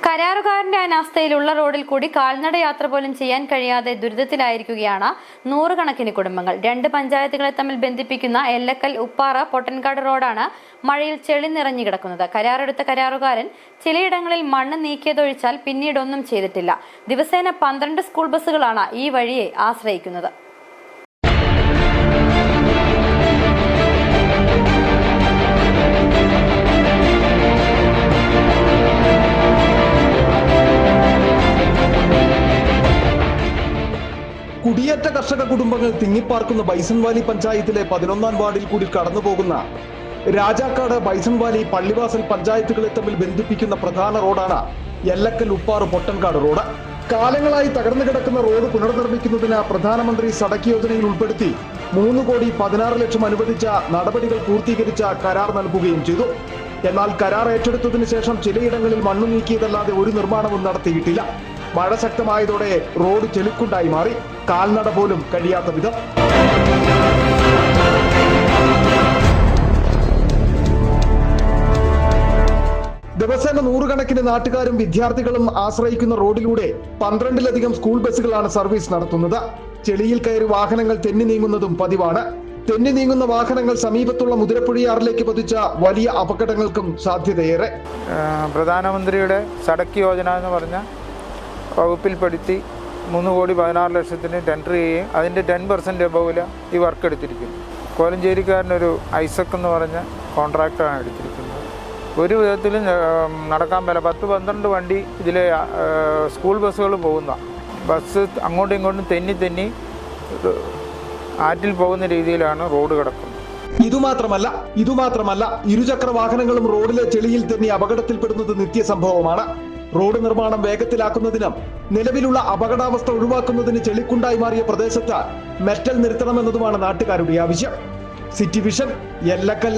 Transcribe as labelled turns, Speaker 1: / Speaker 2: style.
Speaker 1: കരാറുകാരന്റെ അനാസ്ഥയിലുള്ള റോഡിൽ കൂടി കാൽനട യാത്ര പോലും ചെയ്യാൻ കഴിയാതെ ദുരിതത്തിലായിരിക്കുകയാണ് നൂറുകണക്കിന് കുടുംബങ്ങൾ. രണ്ട് പഞ്ചായത്തുകളെ തമ്മിൽ ബന്ധിപ്പിക്കുന്ന എല്ലക്കൽ ഉപ്പാറ പൊട്ടൻകാട് റോഡാണ് മഴയിൽ ചെളി നിറഞ്ഞു കിടക്കുന്നത്. കരാറെടുത്ത കരാറുകാരൻ ചിലയിടങ്ങളിൽ മണ്ണ് നീക്കിയതൊഴിച്ചാൽ പിന്നീടൊന്നും ചെയ്തിട്ടില്ല. ദിവസേന 12 സ്കൂൾ ബസ്സുകളാണ് ഈ വഴിയെ ആശ്രയിക്കുന്നത്.
Speaker 2: കുടിയേറ്റ കർഷക കുടുംബങ്ങൾ തിങ്ങിപ്പാർക്കുന്ന ബൈസൺ വാലി പഞ്ചായത്തിലെ 11ാം വാർഡിൽ കൂടി കടന്നുപോകുന്ന രാജാക്കാട്, ബൈസൺ വാലി, പള്ളിവാസൽ പഞ്ചായത്തുകളെ തമ്മിൽ ബന്ധിപ്പിക്കുന്ന പ്രധാന റോഡാണ് എല്ലക്കൽ ഉപ്പാറ് പൊട്ടൻകാട് റോഡ്. കാലങ്ങളായി തകർന്നു കിടക്കുന്ന റോഡ് പുനർനിർമ്മിക്കുന്നതിന് പ്രധാനമന്ത്രി സടക്ക് യോജനയിൽ ഉൾപ്പെടുത്തി 3,16,00,000 അനുവദിച്ച നടപടികൾ പൂർത്തീകരിച്ച കരാർ നൽകുകയും ചെയ്തു. എന്നാൽ കരാർ ഏറ്റെടുത്തതിനു ശേഷം ചിലയിടങ്ങളിൽ മണ്ണു നീക്കിയതല്ലാതെ ഒരു നിർമ്മാണവും നടത്തിയിട്ടില്ല. മഴ ശക്തമായതോടെ റോഡ് ചെളിക്കുണ്ടായി മാറി, കാൽനട പോലും കഴിയാത്ത വിധം. ദിവസേന നൂറുകണക്കിന് നാട്ടുകാരും വിദ്യാർത്ഥികളും ആശ്രയിക്കുന്ന റോഡിലൂടെ 12ലധികം സ്കൂൾ ബസ്സുകളാണ് സർവീസ് നടത്തുന്നത്. ചെളിയിൽ കയറി വാഹനങ്ങൾ തെന്നി നീങ്ങുന്നതും പതിവാണ്. തെന്നി നീങ്ങുന്ന വാഹനങ്ങൾ സമീപത്തുള്ള മുതിരപ്പുഴയാറിലേക്ക് പതിച്ച വലിയ അപകടങ്ങൾക്കും സാധ്യതയേറെ.
Speaker 3: പ്രധാനമന്ത്രിയുടെ സടക്ക് യോജന എന്ന് പറഞ്ഞ വകുപ്പിൽപ്പെടുത്തി 3,16,00,000 ടെൻഡർ ചെയ്യുകയും അതിൻ്റെ 10% എബവില് ഈ വർക്ക് എടുത്തിരിക്കുന്നു. കോലഞ്ചേരിക്കാരനൊരു ഐസക് എന്ന് പറഞ്ഞ കോൺട്രാക്ടറാണ് എടുത്തിരിക്കുന്നത്. ഒരു വിധത്തിലും നടക്കാൻ പറ്റില്ല. 10-12 വണ്ടി ഇതിലെ സ്കൂൾ ബസ്സുകൾ പോകുന്ന ബസ് അങ്ങോട്ടും ഇങ്ങോട്ടും തെന്നി ആറ്റിൽ പോകുന്ന രീതിയിലാണ് റോഡ് കിടക്കുന്നത്.
Speaker 2: ഇതുമാത്രമല്ല ഇരുചക്ര വാഹനങ്ങളും റോഡിലെ ചെളിയിൽ തെന്നി അപകടത്തിൽപ്പെടുന്നത് നിത്യസംഭവമാണ്. റോഡ് നിർമ്മാണം വേഗത്തിലാക്കുന്നതിനും നിലവിലുള്ള അപകടാവസ്ഥ ഒഴിവാക്കുന്നതിന് ചെളിക്കുണ്ടായി മാറിയ പ്രദേശത്ത് മെറ്റൽ നിർത്തണമെന്നതുമാണ് നാട്ടുകാരുടെ ആവശ്യം. City vision, എല്ലക്കൽ.